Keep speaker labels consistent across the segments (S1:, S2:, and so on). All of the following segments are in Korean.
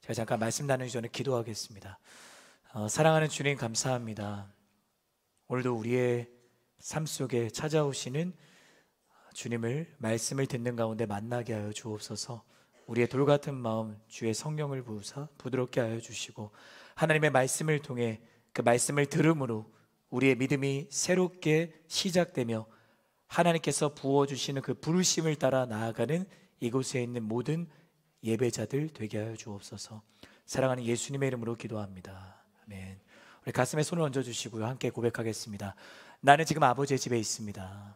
S1: 제가 잠깐 말씀 나누기 전에 기도하겠습니다. 사랑하는 주님, 감사합니다. 오늘도 우리의 삶 속에 찾아오시는 주님을 말씀을 듣는 가운데 만나게 하여 주옵소서. 우리의 돌같은 마음 주의 성령을 부으사 부드럽게 하여 주시고, 하나님의 말씀을 통해 그 말씀을 들음으로 우리의 믿음이 새롭게 시작되며 하나님께서 부어주시는 그 부르심을 따라 나아가는 이곳에 있는 모든 예배자들 되게 하여 주옵소서. 사랑하는 예수님의 이름으로 기도합니다. 아멘. 우리 가슴에 손을 얹어주시고요, 함께 고백하겠습니다. 나는 지금 아버지의 집에 있습니다.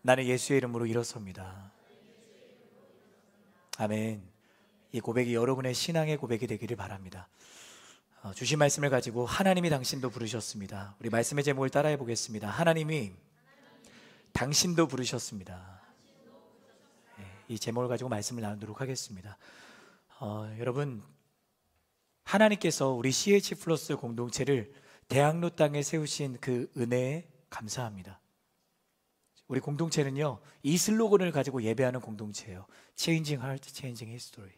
S1: 나는 예수의 이름으로 일어섭니다. 아멘. 이 고백이 여러분의 신앙의 고백이 되기를 바랍니다. 주신 말씀을 가지고 하나님이 당신도 부르셨습니다. 우리 말씀의 제목을 따라해 보겠습니다. 하나님이 당신도 부르셨습니다. 이 제목을 가지고 말씀을 나누도록 하겠습니다. 여러분, 하나님께서 우리 CH 플러스 공동체를 대학로 땅에 세우신 그 은혜에 감사합니다. 우리 공동체는요, 이 슬로건을 가지고 예배하는 공동체예요. Changing Heart, Changing History.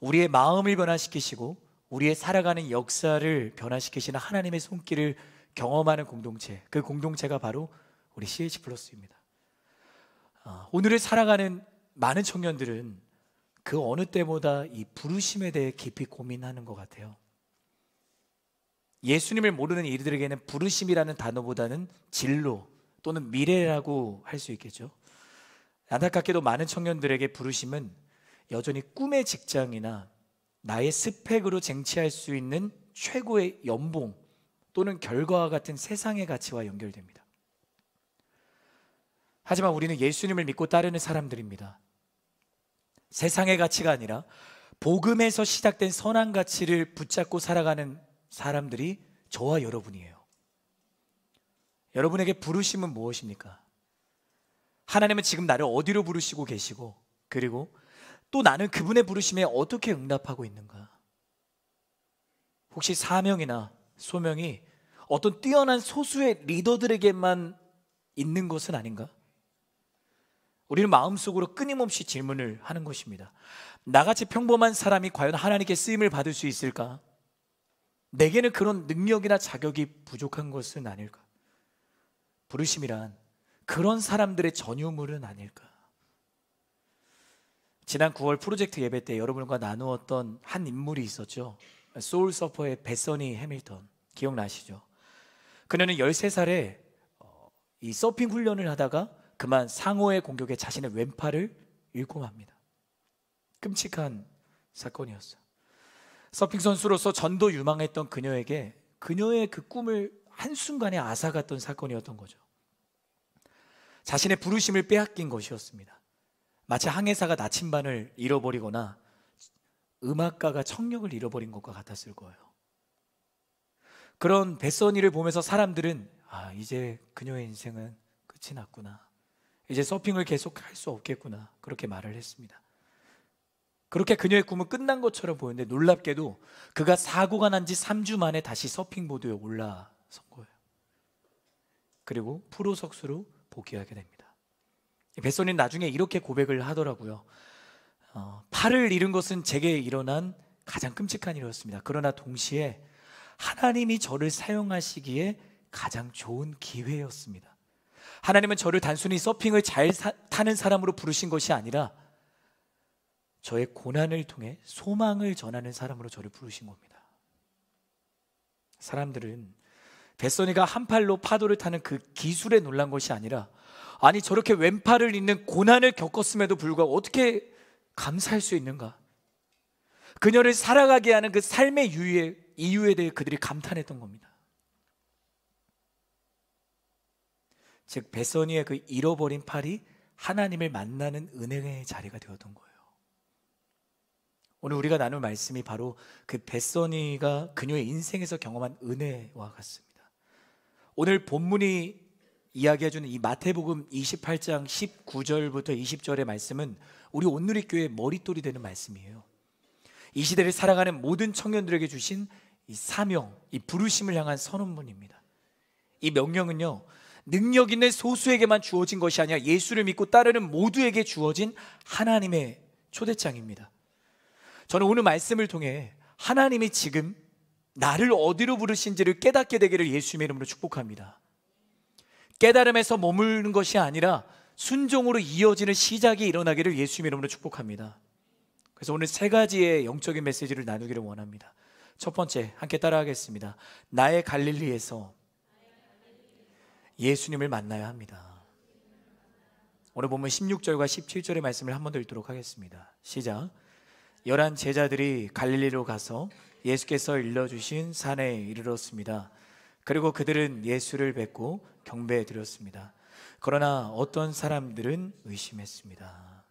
S1: 우리의 마음을 변화시키시고 우리의 살아가는 역사를 변화시키시는 하나님의 손길을 경험하는 공동체, 그 공동체가 바로 우리 CH 플러스입니다. 오늘을 살아가는 많은 청년들은 그 어느 때보다 이 부르심에 대해 깊이 고민하는 것 같아요. 예수님을 모르는 이들에게는 부르심이라는 단어보다는 진로 또는 미래라고 할 수 있겠죠. 안타깝게도 많은 청년들에게 부르심은 여전히 꿈의 직장이나 나의 스펙으로 쟁취할 수 있는 최고의 연봉 또는 결과와 같은 세상의 가치와 연결됩니다. 하지만 우리는 예수님을 믿고 따르는 사람들입니다. 세상의 가치가 아니라 복음에서 시작된 선한 가치를 붙잡고 살아가는 사람들이 저와 여러분이에요. 여러분에게 부르심은 무엇입니까? 하나님은 지금 나를 어디로 부르시고 계시고, 그리고 또 나는 그분의 부르심에 어떻게 응답하고 있는가? 혹시 사명이나 소명이 어떤 뛰어난 소수의 리더들에게만 있는 것은 아닌가? 우리는 마음속으로 끊임없이 질문을 하는 것입니다. 나같이 평범한 사람이 과연 하나님께 쓰임을 받을 수 있을까? 내게는 그런 능력이나 자격이 부족한 것은 아닐까? 부르심이란 그런 사람들의 전유물은 아닐까? 지난 9월 프로젝트 예배 때 여러분과 나누었던 한 인물이 있었죠. 소울 서퍼의 베서니 해밀턴, 기억나시죠? 그녀는 13살에 이 서핑 훈련을 하다가 그만 상어의 공격에 자신의 왼팔을 잃고 맙니다. 끔찍한 사건이었어요. 서핑 선수로서 전도 유망했던 그녀에게 그녀의 그 꿈을 한순간에 앗아갔던 사건이었던 거죠. 자신의 부르심을 빼앗긴 것이었습니다. 마치 항해사가 나침반을 잃어버리거나 음악가가 청력을 잃어버린 것과 같았을 거예요. 그런 베서니를 보면서 사람들은 이제 그녀의 인생은 끝이 났구나, 이제 서핑을 계속 할 수 없겠구나, 그렇게 말을 했습니다. 그렇게 그녀의 꿈은 끝난 것처럼 보였는데 놀랍게도 그가 사고가 난 지 3주 만에 다시 서핑보드에 올라선 거예요. 그리고 프로 석수로 복귀하게 됩니다. 베서니는 나중에 이렇게 고백을 하더라고요. 팔을 잃은 것은 제게 일어난 가장 끔찍한 일이었습니다. 그러나 동시에 하나님이 저를 사용하시기에 가장 좋은 기회였습니다. 하나님은 저를 단순히 서핑을 잘 타는 사람으로 부르신 것이 아니라 저의 고난을 통해 소망을 전하는 사람으로 저를 부르신 겁니다. 사람들은 베서니가 한 팔로 파도를 타는 그 기술에 놀란 것이 아니라, 아니 저렇게 왼팔을 잃는 고난을 겪었음에도 불구하고 어떻게 감사할 수 있는가? 그녀를 살아가게 하는 그 삶의 이유에 대해 그들이 감탄했던 겁니다. 즉 베서니의 그 잃어버린 팔이 하나님을 만나는 은혜의 자리가 되었던 거예요. 오늘 우리가 나눌 말씀이 바로 그 베서니가 그녀의 인생에서 경험한 은혜와 같습니다. 오늘 본문이 이야기해주는 이 마태복음 28장 19절부터 20절의 말씀은 우리 온누리교회의 머릿돌이 되는 말씀이에요. 이 시대를 살아가는 모든 청년들에게 주신 이 사명, 이 부르심을 향한 선언문입니다. 이 명령은요, 능력 있는 소수에게만 주어진 것이 아니라 예수를 믿고 따르는 모두에게 주어진 하나님의 초대장입니다. 저는 오늘 말씀을 통해 하나님이 지금 나를 어디로 부르신지를 깨닫게 되기를 예수님의 이름으로 축복합니다. 깨달음에서 머무르는 것이 아니라 순종으로 이어지는 시작이 일어나기를 예수님의 이름으로 축복합니다. 그래서 오늘 세 가지의 영적인 메시지를 나누기를 원합니다. 첫 번째, 함께 따라하겠습니다. 나의 갈릴리에서 예수님을 만나야 합니다. 오늘 보면 16절과 17절의 말씀을 한 번 더 읽도록 하겠습니다. 시작. 11 제자들이 갈릴리로 가서 예수께서 일러주신 산에 이르렀습니다. 그리고 그들은 예수를 뵙고 경배해 드렸습니다. 그러나 어떤 사람들은 의심했습니다.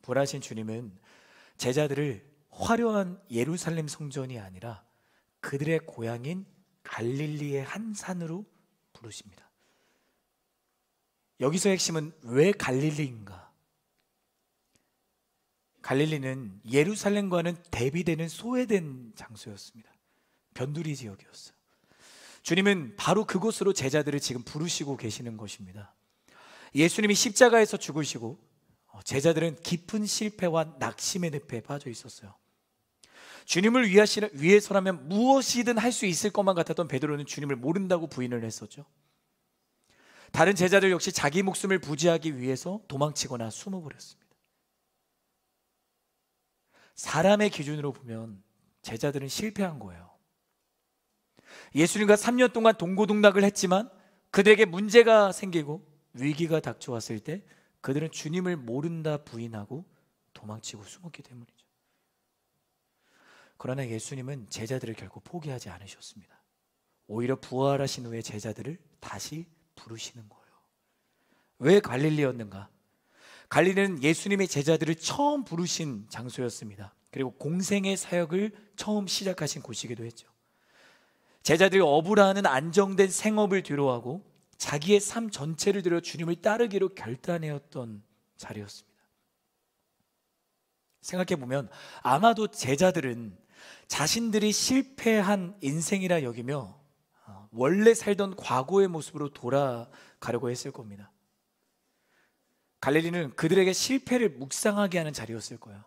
S1: 부활하신 주님은 제자들을 화려한 예루살렘 성전이 아니라 그들의 고향인 갈릴리의 한 산으로 부르십니다. 여기서 핵심은 왜 갈릴리인가? 갈릴리는 예루살렘과는 대비되는 소외된 장소였습니다. 변두리 지역이었어요. 주님은 바로 그곳으로 제자들을 지금 부르시고 계시는 것입니다. 예수님이 십자가에서 죽으시고 제자들은 깊은 실패와 낙심의 늪에 빠져 있었어요. 주님을 위해서라면 무엇이든 할 수 있을 것만 같았던 베드로는 주님을 모른다고 부인을 했었죠. 다른 제자들 역시 자기 목숨을 부지하기 위해서 도망치거나 숨어버렸습니다. 사람의 기준으로 보면 제자들은 실패한 거예요. 예수님과 3년 동안 동고동락을 했지만 그들에게 문제가 생기고 위기가 닥쳐왔을 때 그들은 주님을 모른다 부인하고 도망치고 숨었기 때문이죠. 그러나 예수님은 제자들을 결코 포기하지 않으셨습니다. 오히려 부활하신 후에 제자들을 다시 부르시는 거예요. 왜 갈릴리였는가? 갈릴리는 예수님의 제자들을 처음 부르신 장소였습니다. 그리고 공생의 사역을 처음 시작하신 곳이기도 했죠. 제자들이 어부라는 안정된 생업을 뒤로하고 자기의 삶 전체를 들여 주님을 따르기로 결단하였던 자리였습니다. 생각해보면 아마도 제자들은 자신들이 실패한 인생이라 여기며 원래 살던 과거의 모습으로 돌아가려고 했을 겁니다. 갈릴리는 그들에게 실패를 묵상하게 하는 자리였을 거예요.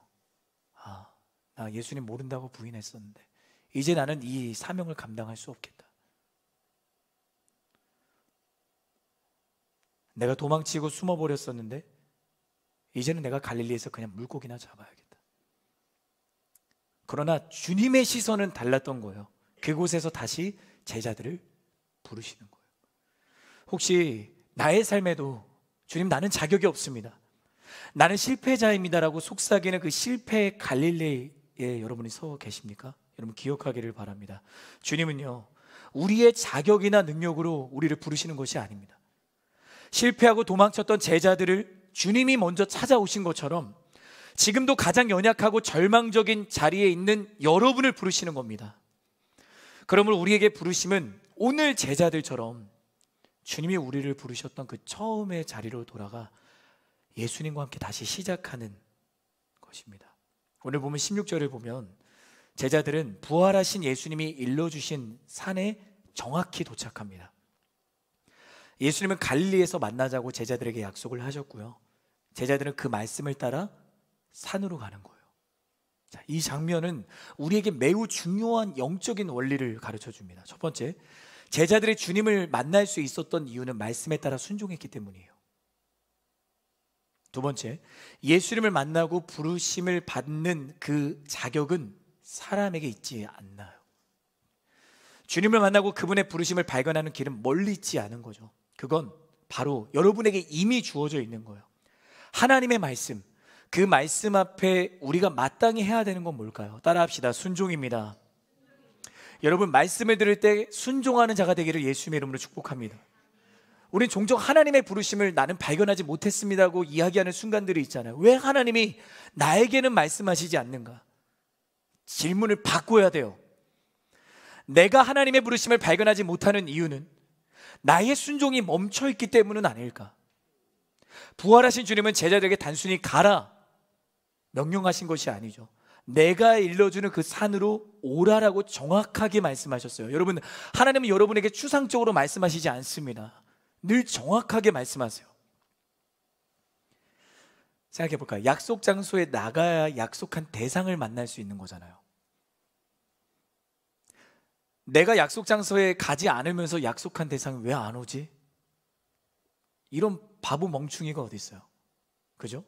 S1: 나 예수님 모른다고 부인했었는데 이제 나는 이 사명을 감당할 수 없겠다. 내가 도망치고 숨어버렸었는데 이제는 내가 갈릴리에서 그냥 물고기나 잡아야겠다. 그러나 주님의 시선은 달랐던 거예요. 그곳에서 다시 제자들을 부르시는 거예요. 혹시 나의 삶에도 주님 나는 자격이 없습니다, 나는 실패자입니다라고 속삭이는 그 실패의 갈릴리에 여러분이 서 계십니까? 여러분 기억하기를 바랍니다. 주님은요 우리의 자격이나 능력으로 우리를 부르시는 것이 아닙니다. 실패하고 도망쳤던 제자들을 주님이 먼저 찾아오신 것처럼 지금도 가장 연약하고 절망적인 자리에 있는 여러분을 부르시는 겁니다. 그러므로 우리에게 부르심은 오늘 제자들처럼 주님이 우리를 부르셨던 그 처음의 자리로 돌아가 예수님과 함께 다시 시작하는 것입니다. 오늘 보면 16절을 보면 제자들은 부활하신 예수님이 일러주신 산에 정확히 도착합니다. 예수님은 갈릴리에서 만나자고 제자들에게 약속을 하셨고요, 제자들은 그 말씀을 따라 산으로 가는 거예요. 자, 이 장면은 우리에게 매우 중요한 영적인 원리를 가르쳐 줍니다. 첫 번째, 제자들이 주님을 만날 수 있었던 이유는 말씀에 따라 순종했기 때문이에요. 두 번째, 예수님을 만나고 부르심을 받는 그 자격은 사람에게 있지 않나요? 주님을 만나고 그분의 부르심을 발견하는 길은 멀리 있지 않은 거죠. 그건 바로 여러분에게 이미 주어져 있는 거예요. 하나님의 말씀, 그 말씀 앞에 우리가 마땅히 해야 되는 건 뭘까요? 따라합시다. 순종입니다. 여러분 말씀을 들을 때 순종하는 자가 되기를 예수님의 이름으로 축복합니다. 우린 종종 하나님의 부르심을 나는 발견하지 못했습니다고 이야기하는 순간들이 있잖아요. 왜 하나님이 나에게는 말씀하시지 않는가? 질문을 바꿔야 돼요. 내가 하나님의 부르심을 발견하지 못하는 이유는 나의 순종이 멈춰있기 때문은 아닐까? 부활하신 주님은 제자들에게 단순히 가라 명령하신 것이 아니죠. 내가 일러주는 그 산으로 오라라고 정확하게 말씀하셨어요. 여러분, 하나님은 여러분에게 추상적으로 말씀하시지 않습니다. 늘 정확하게 말씀하세요. 생각해 볼까요? 약속 장소에 나가야 약속한 대상을 만날 수 있는 거잖아요. 내가 약속 장소에 가지 않으면서 약속한 대상이 왜 안 오지? 이런 바보 멍충이가 어디 있어요? 그죠?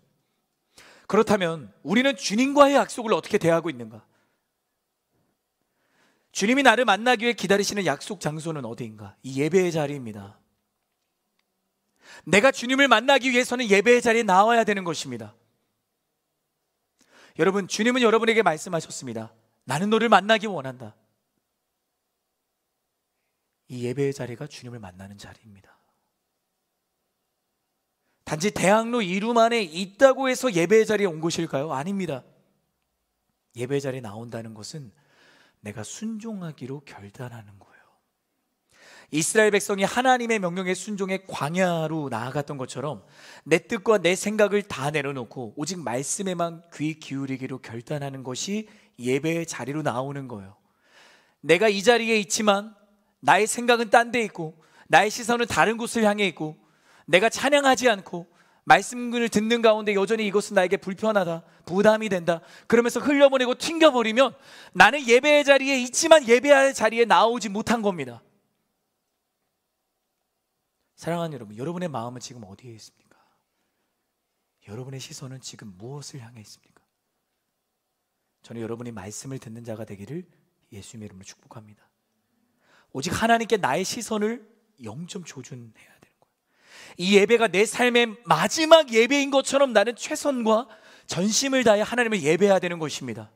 S1: 그렇다면 우리는 주님과의 약속을 어떻게 대하고 있는가? 주님이 나를 만나기 위해 기다리시는 약속 장소는 어디인가? 이 예배의 자리입니다. 내가 주님을 만나기 위해서는 예배의 자리에 나와야 되는 것입니다. 여러분, 주님은 여러분에게 말씀하셨습니다. 나는 너를 만나기 원한다. 이 예배의 자리가 주님을 만나는 자리입니다. 단지 대학로 이름 안에 있다고 해서 예배의 자리에 온 것일까요? 아닙니다. 예배의 자리에 나온다는 것은 내가 순종하기로 결단하는 거예요. 이스라엘 백성이 하나님의 명령에 순종해 광야로 나아갔던 것처럼 내 뜻과 내 생각을 다 내려놓고 오직 말씀에만 귀 기울이기로 결단하는 것이 예배의 자리로 나오는 거예요. 내가 이 자리에 있지만 나의 생각은 딴 데 있고 나의 시선은 다른 곳을 향해 있고 내가 찬양하지 않고 말씀을 듣는 가운데 여전히 이것은 나에게 불편하다, 부담이 된다, 그러면서 흘려보내고 튕겨버리면 나는 예배의 자리에 있지만 예배의 자리에 나오지 못한 겁니다. 사랑하는 여러분, 여러분의 마음은 지금 어디에 있습니까? 여러분의 시선은 지금 무엇을 향해 있습니까? 저는 여러분이 말씀을 듣는 자가 되기를 예수님의 이름으로 축복합니다. 오직 하나님께 나의 시선을 0점 조준해야 되는 거예요. 이 예배가 내 삶의 마지막 예배인 것처럼 나는 최선과 전심을 다해 하나님을 예배해야 되는 것입니다.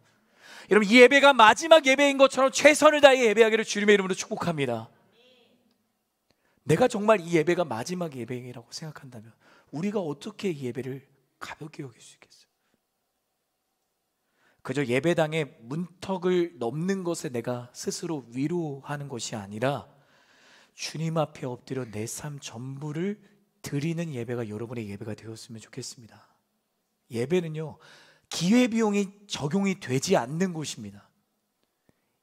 S1: 여러분, 이 예배가 마지막 예배인 것처럼 최선을 다해 예배하기를 주님의 이름으로 축복합니다. 내가 정말 이 예배가 마지막 예배이라고 생각한다면 우리가 어떻게 이 예배를 가볍게 여길 수 있겠어요? 그저 예배당의 문턱을 넘는 것에 내가 스스로 위로하는 것이 아니라 주님 앞에 엎드려 내 삶 전부를 드리는 예배가 여러분의 예배가 되었으면 좋겠습니다. 예배는요, 기회비용이 적용이 되지 않는 곳입니다.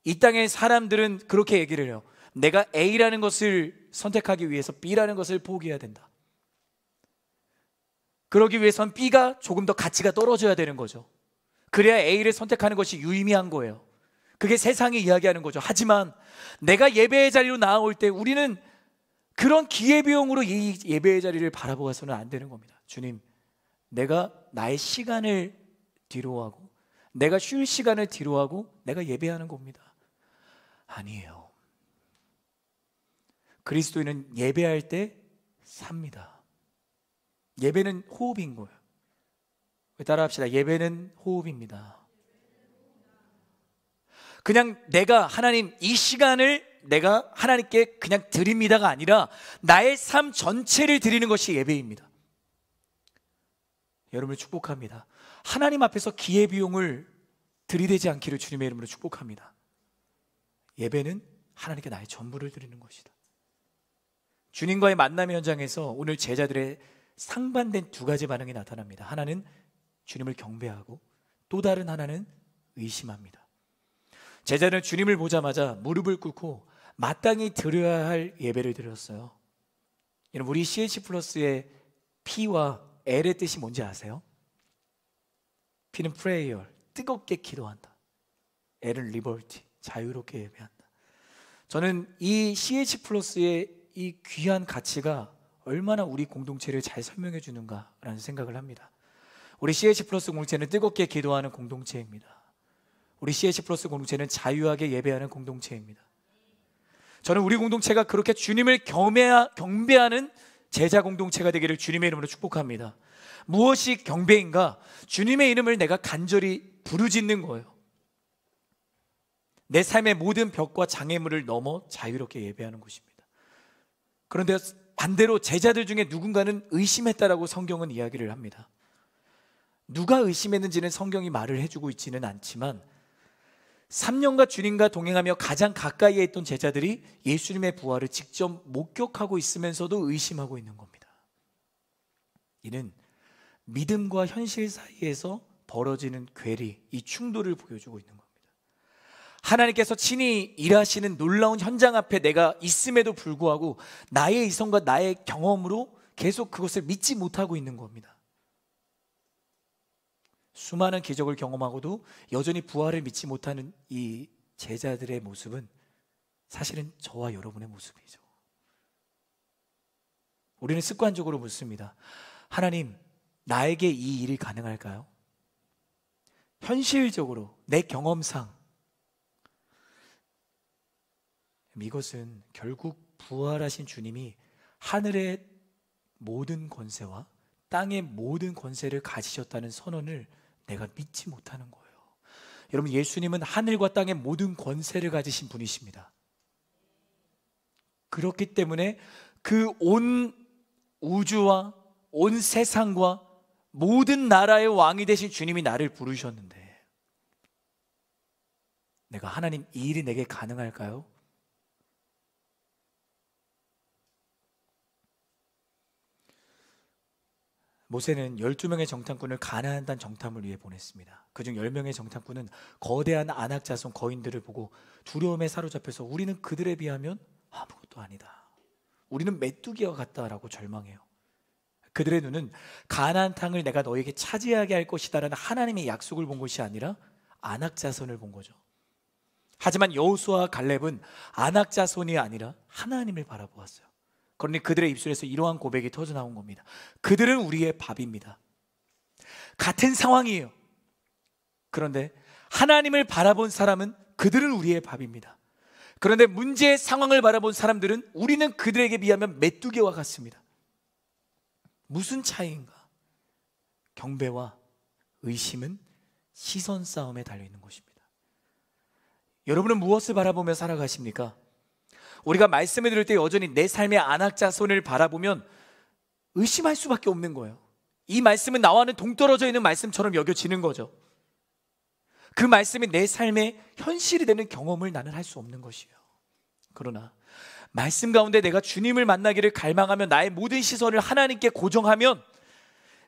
S1: 이 땅의 사람들은 그렇게 얘기를 해요. 내가 A라는 것을 선택하기 위해서 B라는 것을 포기해야 된다. 그러기 위해선 B가 조금 더 가치가 떨어져야 되는 거죠. 그래야 A를 선택하는 것이 유의미한 거예요. 그게 세상이 이야기하는 거죠. 하지만 내가 예배의 자리로 나아올 때 우리는 그런 기회비용으로 이 예배의 자리를 바라보아서는 안 되는 겁니다. 주님, 내가 나의 시간을 뒤로하고 내가 쉴 시간을 뒤로하고 내가 예배하는 겁니다. 아니에요. 그리스도인은 예배할 때 삽니다. 예배는 호흡인 거예요. 따라합시다. 예배는 호흡입니다. 그냥 내가 하나님 이 시간을 내가 하나님께 그냥 드립니다가 아니라 나의 삶 전체를 드리는 것이 예배입니다. 여러분을 축복합니다. 하나님 앞에서 기회비용을 들이대지 않기를 주님의 이름으로 축복합니다. 예배는 하나님께 나의 전부를 드리는 것이다. 주님과의 만남의 현장에서 오늘 제자들의 상반된 두 가지 반응이 나타납니다. 하나는 주님을 경배하고 또 다른 하나는 의심합니다. 제자는 주님을 보자마자 무릎을 꿇고 마땅히 드려야 할 예배를 드렸어요. 여러분, 우리 CH 플러스의 P와 L의 뜻이 뭔지 아세요? P는 prayer, 뜨겁게 기도한다. L은 liberty, 자유롭게 예배한다. 저는 이 CH 플러스의 이 귀한 가치가 얼마나 우리 공동체를 잘 설명해 주는가라는 생각을 합니다. 우리 CH 플러스 공동체는 뜨겁게 기도하는 공동체입니다. 우리 CH 플러스 공동체는 자유하게 예배하는 공동체입니다. 저는 우리 공동체가 그렇게 주님을 경배하는 제자 공동체가 되기를 주님의 이름으로 축복합니다. 무엇이 경배인가? 주님의 이름을 내가 간절히 부르짖는 거예요. 내 삶의 모든 벽과 장애물을 넘어 자유롭게 예배하는 곳입니다. 그런데 반대로 제자들 중에 누군가는 의심했다라고 성경은 이야기를 합니다. 누가 의심했는지는 성경이 말을 해주고 있지는 않지만 3년간 주님과 동행하며 가장 가까이에 있던 제자들이 예수님의 부활을 직접 목격하고 있으면서도 의심하고 있는 겁니다. 이는 믿음과 현실 사이에서 벌어지는 괴리, 이 충돌을 보여주고 있는 겁니다. 하나님께서 친히 일하시는 놀라운 현장 앞에 내가 있음에도 불구하고 나의 이성과 나의 경험으로 계속 그것을 믿지 못하고 있는 겁니다. 수많은 기적을 경험하고도 여전히 부활을 믿지 못하는 이 제자들의 모습은 사실은 저와 여러분의 모습이죠. 우리는 습관적으로 묻습니다. 하나님, 나에게 이 일이 가능할까요? 현실적으로 내 경험상 이것은 결국 부활하신 주님이 하늘의 모든 권세와 땅의 모든 권세를 가지셨다는 선언을 내가 믿지 못하는 거예요. 여러분, 예수님은 하늘과 땅의 모든 권세를 가지신 분이십니다. 그렇기 때문에 그 온 우주와 온 세상과 모든 나라의 왕이 되신 주님이 나를 부르셨는데 내가 하나님, 이 일이 내게 가능할까요? 모세는 12명의 정탐꾼을 가나안 땅 정탐을 위해 보냈습니다. 그중 10명의 정탐꾼은 거대한 아낙 자손 거인들을 보고 두려움에 사로잡혀서 우리는 그들에 비하면 아무것도 아니다, 우리는 메뚜기와 같다라고 절망해요. 그들의 눈은 가나안 땅을 내가 너에게 차지하게 할 것이다라는 하나님의 약속을 본 것이 아니라 아낙 자손을 본 거죠. 하지만 여호수아와 갈렙은 아낙 자손이 아니라 하나님을 바라보았어요. 그러니 그들의 입술에서 이러한 고백이 터져 나온 겁니다. 그들은 우리의 밥입니다. 같은 상황이에요. 그런데 하나님을 바라본 사람은 그들은 우리의 밥입니다. 그런데 문제의 상황을 바라본 사람들은 우리는 그들에게 비하면 메뚜기와 같습니다. 무슨 차이인가? 경배와 의심은 시선 싸움에 달려있는 것입니다. 여러분은 무엇을 바라보며 살아가십니까? 우리가 말씀을 들을 때 여전히 내 삶의 안악자손을 바라보면 의심할 수밖에 없는 거예요. 이 말씀은 나와는 동떨어져 있는 말씀처럼 여겨지는 거죠. 그 말씀이 내 삶의 현실이 되는 경험을 나는 할 수 없는 것이에요. 그러나 말씀 가운데 내가 주님을 만나기를 갈망하며 나의 모든 시선을 하나님께 고정하면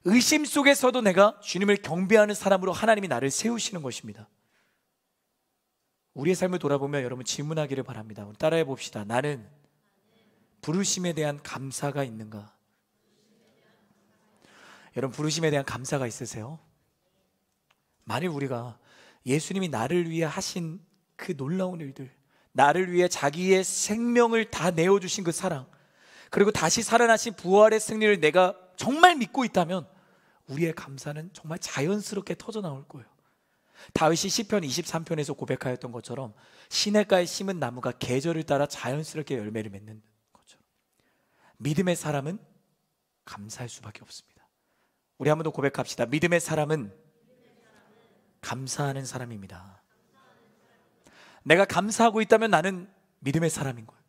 S1: 의심 속에서도 내가 주님을 경배하는 사람으로 하나님이 나를 세우시는 것입니다. 우리의 삶을 돌아보며 여러분 질문하기를 바랍니다. 따라해 봅시다. 나는 부르심에 대한 감사가 있는가? 여러분, 부르심에 대한 감사가 있으세요? 만일 우리가 예수님이 나를 위해 하신 그 놀라운 일들, 나를 위해 자기의 생명을 다 내어주신 그 사랑, 그리고 다시 살아나신 부활의 승리를 내가 정말 믿고 있다면 우리의 감사는 정말 자연스럽게 터져 나올 거예요. 다윗이 시편 23편에서 고백하였던 것처럼 시냇가에 심은 나무가 계절을 따라 자연스럽게 열매를 맺는 것처럼 믿음의 사람은 감사할 수밖에 없습니다. 우리 한 번 더 고백합시다. 믿음의 사람은 감사하는 사람입니다. 내가 감사하고 있다면 나는 믿음의 사람인 거예요.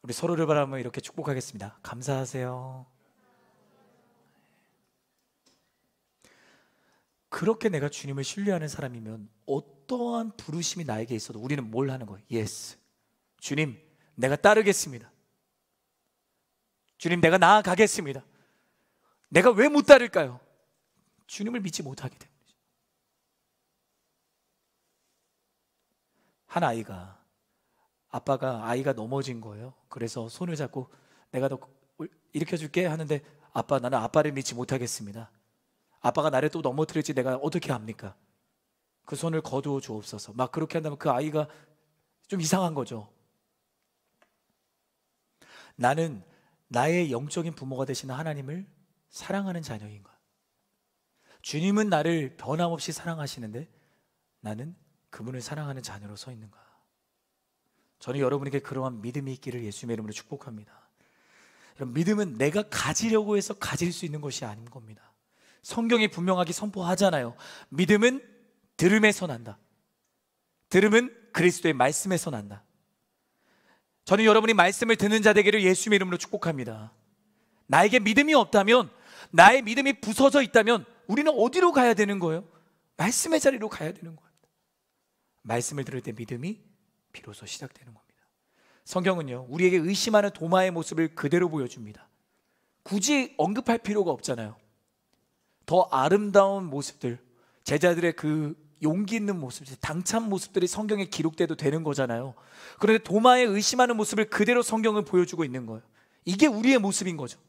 S1: 우리 서로를 바라보며 이렇게 축복하겠습니다. 감사하세요. 그렇게 내가 주님을 신뢰하는 사람이면 어떠한 부르심이 나에게 있어도 우리는 뭘 하는 거예요? 예스, 주님 내가 따르겠습니다. 주님 내가 나아가겠습니다. 내가 왜 못 따를까요? 주님을 믿지 못하기 때문이죠. 한 아이가, 아빠가 아이가 넘어진 거예요. 그래서 손을 잡고 내가 너 일으켜줄게 하는데 아빠, 나는 아빠를 믿지 못하겠습니다. 아빠가 나를 또 넘어뜨릴지 내가 어떻게 합니까? 그 손을 거두어 주옵소서. 막 그렇게 한다면 그 아이가 좀 이상한 거죠. 나는 나의 영적인 부모가 되시는 하나님을 사랑하는 자녀인가? 주님은 나를 변함없이 사랑하시는데 나는 그분을 사랑하는 자녀로 서 있는가? 저는 여러분에게 그러한 믿음이 있기를 예수님의 이름으로 축복합니다. 여러분, 믿음은 내가 가지려고 해서 가질 수 있는 것이 아닌 겁니다. 성경이 분명하게 선포하잖아요. 믿음은 들음에서 난다. 들음은 그리스도의 말씀에서 난다. 저는 여러분이 말씀을 듣는 자 되기를 예수님의 이름으로 축복합니다. 나에게 믿음이 없다면, 나의 믿음이 부서져 있다면 우리는 어디로 가야 되는 거예요? 말씀의 자리로 가야 되는 거예요. 말씀을 들을 때 믿음이 비로소 시작되는 겁니다. 성경은요, 우리에게 의심하는 도마의 모습을 그대로 보여줍니다. 굳이 언급할 필요가 없잖아요. 더 아름다운 모습들, 제자들의 그 용기 있는 모습들, 당찬 모습들이 성경에 기록돼도 되는 거잖아요. 그런데 도마에 의심하는 모습을 그대로 성경은 보여주고 있는 거예요. 이게 우리의 모습인 거죠.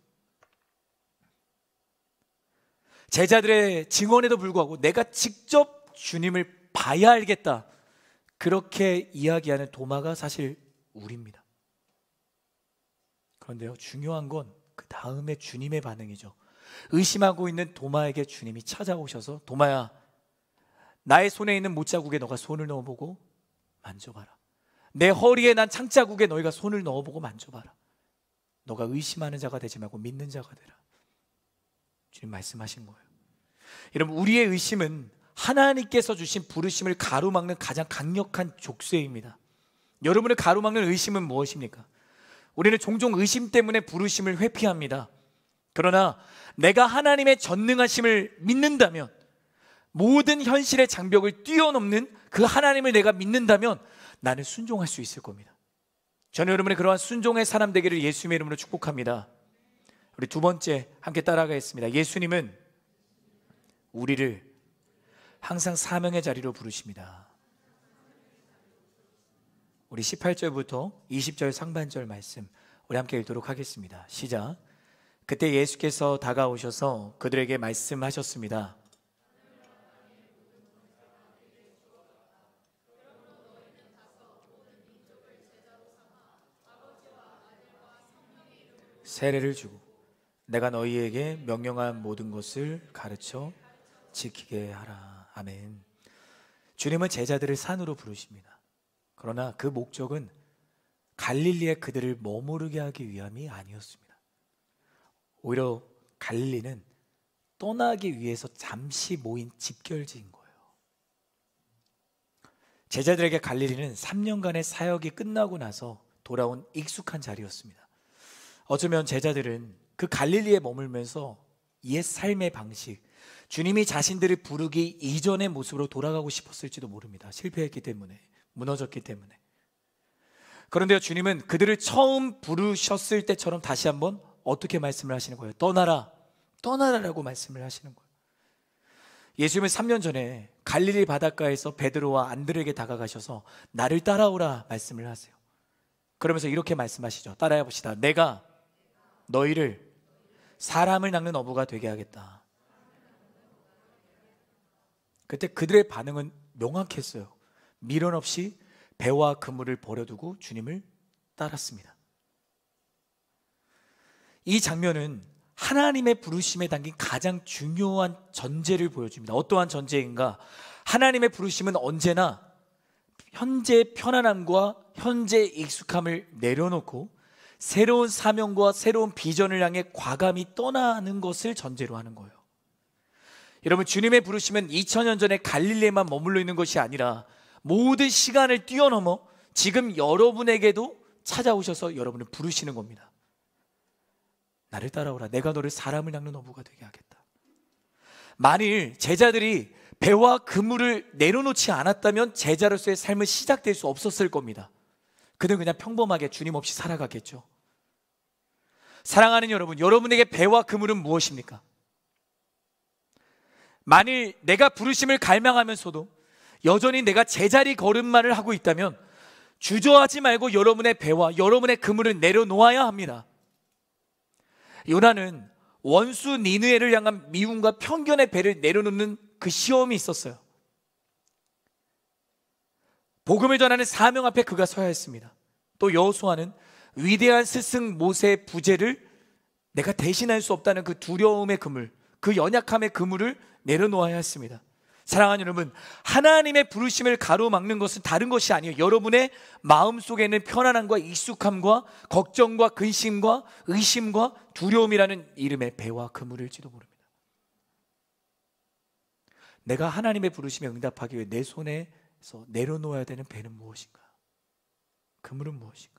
S1: 제자들의 증언에도 불구하고 내가 직접 주님을 봐야 알겠다, 그렇게 이야기하는 도마가 사실 우리입니다. 그런데요, 중요한 건 그 다음에 주님의 반응이죠. 의심하고 있는 도마에게 주님이 찾아오셔서, 도마야, 나의 손에 있는 못자국에 너가 손을 넣어보고 만져봐라. 내 허리에 난 창자국에 너희가 손을 넣어보고 만져봐라. 너가 의심하는 자가 되지 말고 믿는 자가 되라. 주님 말씀하신 거예요. 여러분, 우리의 의심은 하나님께서 주신 부르심을 가로막는 가장 강력한 족쇄입니다. 여러분을 가로막는 의심은 무엇입니까? 우리는 종종 의심 때문에 부르심을 회피합니다. 그러나 내가 하나님의 전능하심을 믿는다면, 모든 현실의 장벽을 뛰어넘는 그 하나님을 내가 믿는다면 나는 순종할 수 있을 겁니다. 저는 여러분의 그러한 순종의 사람 되기를 예수님의 이름으로 축복합니다. 우리 두 번째 함께 따라가겠습니다. 예수님은 우리를 항상 사명의 자리로 부르십니다. 우리 18절부터 20절 상반절 말씀 우리 함께 읽도록 하겠습니다. 시작. 그때 예수께서 다가오셔서 그들에게 말씀하셨습니다. 세례를 주고 내가 너희에게 명령한 모든 것을 가르쳐 지키게 하라. 아멘. 주님은 제자들을 산으로 부르십니다. 그러나 그 목적은 갈릴리에 그들을 머무르게 하기 위함이 아니었습니다. 오히려 갈릴리는 떠나기 위해서 잠시 모인 집결지인 거예요. 제자들에게 갈릴리는 3년간의 사역이 끝나고 나서 돌아온 익숙한 자리였습니다. 어쩌면 제자들은 그 갈릴리에 머물면서 옛 삶의 방식, 주님이 자신들을 부르기 이전의 모습으로 돌아가고 싶었을지도 모릅니다. 실패했기 때문에, 무너졌기 때문에. 그런데요, 주님은 그들을 처음 부르셨을 때처럼 다시 한번 어떻게 말씀을 하시는 거예요? 떠나라, 떠나라라고 말씀을 하시는 거예요. 예수님은 3년 전에 갈릴리 바닷가에서 베드로와 안드레에게 다가가셔서 나를 따라오라 말씀을 하세요. 그러면서 이렇게 말씀하시죠. 따라해 봅시다. 내가 너희를 사람을 낚는 어부가 되게 하겠다. 그때 그들의 반응은 명확했어요. 미련 없이 배와 그물을 버려두고 주님을 따랐습니다. 이 장면은 하나님의 부르심에 담긴 가장 중요한 전제를 보여줍니다. 어떠한 전제인가? 하나님의 부르심은 언제나 현재의 편안함과 현재의 익숙함을 내려놓고 새로운 사명과 새로운 비전을 향해 과감히 떠나는 것을 전제로 하는 거예요. 여러분, 주님의 부르심은 2000년 전에 갈릴리에만 머물러 있는 것이 아니라 모든 시간을 뛰어넘어 지금 여러분에게도 찾아오셔서 여러분을 부르시는 겁니다. 나를 따라오라. 내가 너를 사람을 낚는 어부가 되게 하겠다. 만일 제자들이 배와 그물을 내려놓지 않았다면 제자로서의 삶은 시작될 수 없었을 겁니다. 그들은 그냥 평범하게 주님 없이 살아가겠죠. 사랑하는 여러분, 여러분에게 배와 그물은 무엇입니까? 만일 내가 부르심을 갈망하면서도 여전히 내가 제자리 걸음만을 하고 있다면 주저하지 말고 여러분의 배와 여러분의 그물을 내려놓아야 합니다. 요나는 원수 니느웨를 향한 미움과 편견의 배를 내려놓는 그 시험이 있었어요. 복음을 전하는 사명 앞에 그가 서야 했습니다. 또 여호수아는 위대한 스승 모세의 부재를 내가 대신할 수 없다는 그 두려움의 그물, 그 연약함의 그물을 내려놓아야 했습니다. 사랑하는 여러분, 하나님의 부르심을 가로막는 것은 다른 것이 아니에요. 여러분의 마음속에 있는 편안함과 익숙함과 걱정과 근심과 의심과 두려움이라는 이름의 배와 그물일지도 모릅니다. 내가 하나님의 부르심에 응답하기 위해 내 손에서 내려놓아야 되는 배는 무엇인가? 그물은 무엇인가?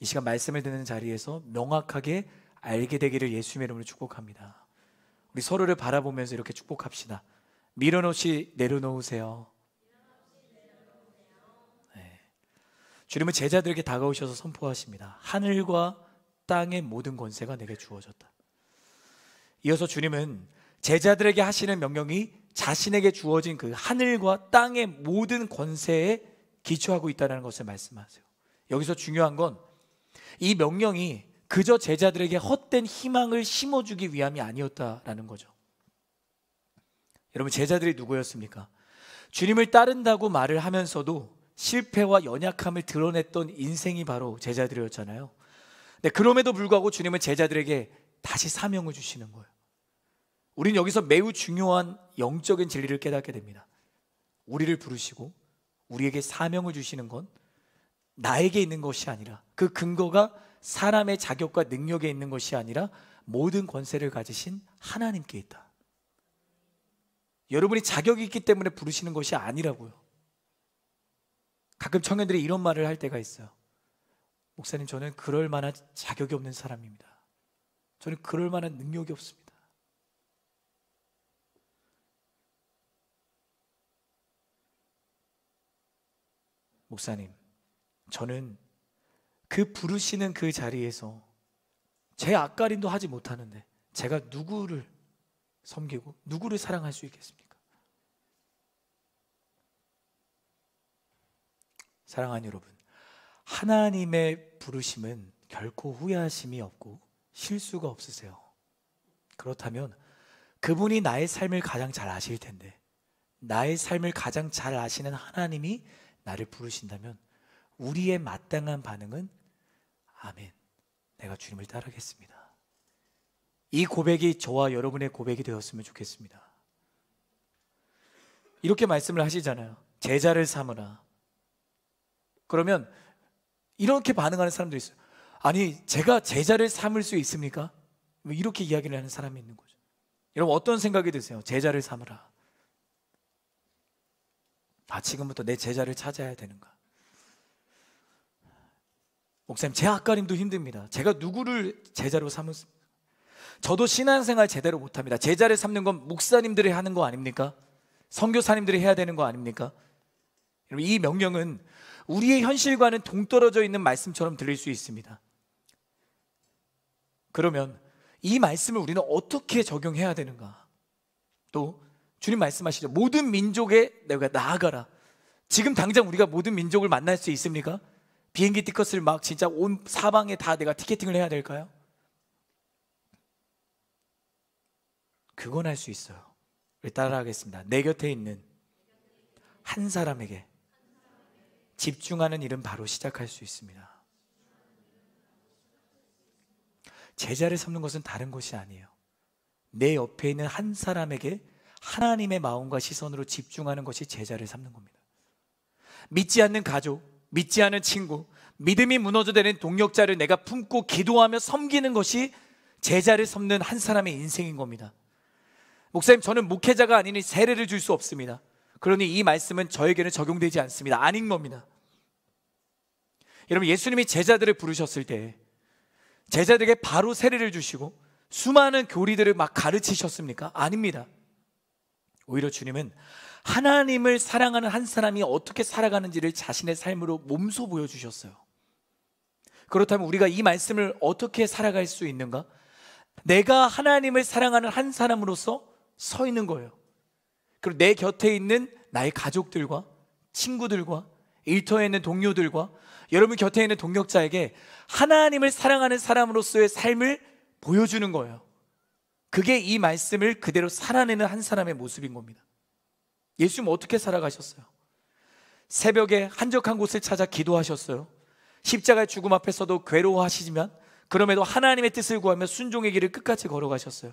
S1: 이 시간 말씀을 듣는 자리에서 명확하게 알게 되기를 예수님의 이름으로 축복합니다. 우리 서로를 바라보면서 이렇게 축복합시다. 미련 없이 내려놓으세요. 네. 주님은 제자들에게 다가오셔서 선포하십니다. 하늘과 땅의 모든 권세가 내게 주어졌다. 이어서 주님은 제자들에게 하시는 명령이 자신에게 주어진 그 하늘과 땅의 모든 권세에 기초하고 있다는 것을 말씀하세요. 여기서 중요한 건 이 명령이 그저 제자들에게 헛된 희망을 심어주기 위함이 아니었다라는 거죠. 여러분, 제자들이 누구였습니까? 주님을 따른다고 말을 하면서도 실패와 연약함을 드러냈던 인생이 바로 제자들이었잖아요. 네, 그럼에도 불구하고 주님은 제자들에게 다시 사명을 주시는 거예요. 우리는 여기서 매우 중요한 영적인 진리를 깨닫게 됩니다. 우리를 부르시고 우리에게 사명을 주시는 건 나에게 있는 것이 아니라, 그 근거가 사람의 자격과 능력에 있는 것이 아니라 모든 권세를 가지신 하나님께 있다. 여러분이 자격이 있기 때문에 부르시는 것이 아니라고요. 가끔 청년들이 이런 말을 할 때가 있어요. 목사님, 저는 그럴 만한 자격이 없는 사람입니다. 저는 그럴 만한 능력이 없습니다. 목사님, 저는 그 부르시는 그 자리에서 제 앞가림도 하지 못하는데 제가 누구를 섬기고 누구를 사랑할 수 있겠습니까? 사랑하는 여러분, 하나님의 부르심은 결코 후회하심이 없고 실수가 없으세요. 그렇다면 그분이 나의 삶을 가장 잘 아실 텐데, 나의 삶을 가장 잘 아시는 하나님이 나를 부르신다면 우리의 마땅한 반응은 아멘, 내가 주님을 따르겠습니다. 이 고백이 저와 여러분의 고백이 되었으면 좋겠습니다. 이렇게 말씀을 하시잖아요. 제자를 삼으라. 그러면 이렇게 반응하는 사람들이 있어요. 아니, 제가 제자를 삼을 수 있습니까? 이렇게 이야기를 하는 사람이 있는 거죠. 여러분, 어떤 생각이 드세요? 제자를 삼으라. 지금부터 내 제자를 찾아야 되는가? 목사님, 제 앞가림도 힘듭니다. 제가 누구를 제자로 삼습니까? 저도 신앙생활 제대로 못합니다. 제자를 삼는 건 목사님들이 하는 거 아닙니까? 선교사님들이 해야 되는 거 아닙니까? 여러분, 이 명령은 우리의 현실과는 동떨어져 있는 말씀처럼 들릴 수 있습니다. 그러면 이 말씀을 우리는 어떻게 적용해야 되는가? 또 주님 말씀하시죠. 모든 민족에 내가 나아가라. 지금 당장 우리가 모든 민족을 만날 수 있습니까? 비행기 티켓을 막 진짜 온 사방에 다 내가 티켓팅을 해야 될까요? 그건 할 수 있어요. 따라하겠습니다. 내 곁에 있는 한 사람에게 집중하는 일은 바로 시작할 수 있습니다. 제자를 삼는 것은 다른 것이 아니에요. 내 옆에 있는 한 사람에게 하나님의 마음과 시선으로 집중하는 것이 제자를 삼는 겁니다. 믿지 않는 가족, 믿지 않은 친구, 믿음이 무너져되는 동역자를 내가 품고 기도하며 섬기는 것이 제자를 삼는 한 사람의 인생인 겁니다. 목사님, 저는 목회자가 아니니 세례를 줄 수 없습니다. 그러니 이 말씀은 저에게는 적용되지 않습니다. 아닌 겁니다. 여러분, 예수님이 제자들을 부르셨을 때 제자들에게 바로 세례를 주시고 수많은 교리들을 막 가르치셨습니까? 아닙니다. 오히려 주님은 하나님을 사랑하는 한 사람이 어떻게 살아가는지를 자신의 삶으로 몸소 보여주셨어요. 그렇다면 우리가 이 말씀을 어떻게 살아갈 수 있는가? 내가 하나님을 사랑하는 한 사람으로서 서 있는 거예요. 그리고 내 곁에 있는 나의 가족들과 친구들과 일터에 있는 동료들과 여러분 곁에 있는 동역자에게 하나님을 사랑하는 사람으로서의 삶을 보여주는 거예요. 그게 이 말씀을 그대로 살아내는 한 사람의 모습인 겁니다. 예수님은 어떻게 살아가셨어요? 새벽에 한적한 곳을 찾아 기도하셨어요. 십자가의 죽음 앞에서도 괴로워하시지만 그럼에도 하나님의 뜻을 구하며 순종의 길을 끝까지 걸어가셨어요.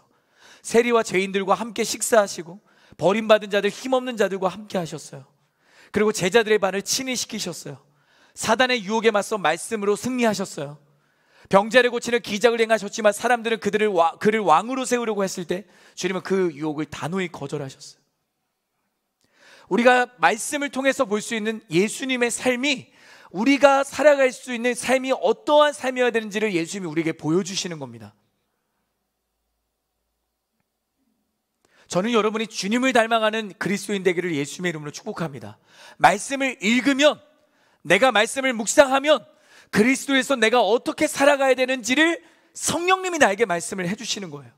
S1: 세리와 죄인들과 함께 식사하시고 버림받은 자들, 힘없는 자들과 함께 하셨어요. 그리고 제자들의 반을 친히 시키셨어요. 사단의 유혹에 맞서 말씀으로 승리하셨어요. 병자를 고치는 기적을 행하셨지만 사람들은 그를 왕으로 세우려고 했을 때 주님은 그 유혹을 단호히 거절하셨어요. 우리가 말씀을 통해서 볼 수 있는 예수님의 삶이 우리가 살아갈 수 있는 삶이 어떠한 삶이어야 되는지를 예수님이 우리에게 보여주시는 겁니다. 저는 여러분이 주님을 닮아가는 그리스도인 되기를 예수님의 이름으로 축복합니다. 말씀을 읽으면, 내가 말씀을 묵상하면 그리스도에서 내가 어떻게 살아가야 되는지를 성령님이 나에게 말씀을 해주시는 거예요.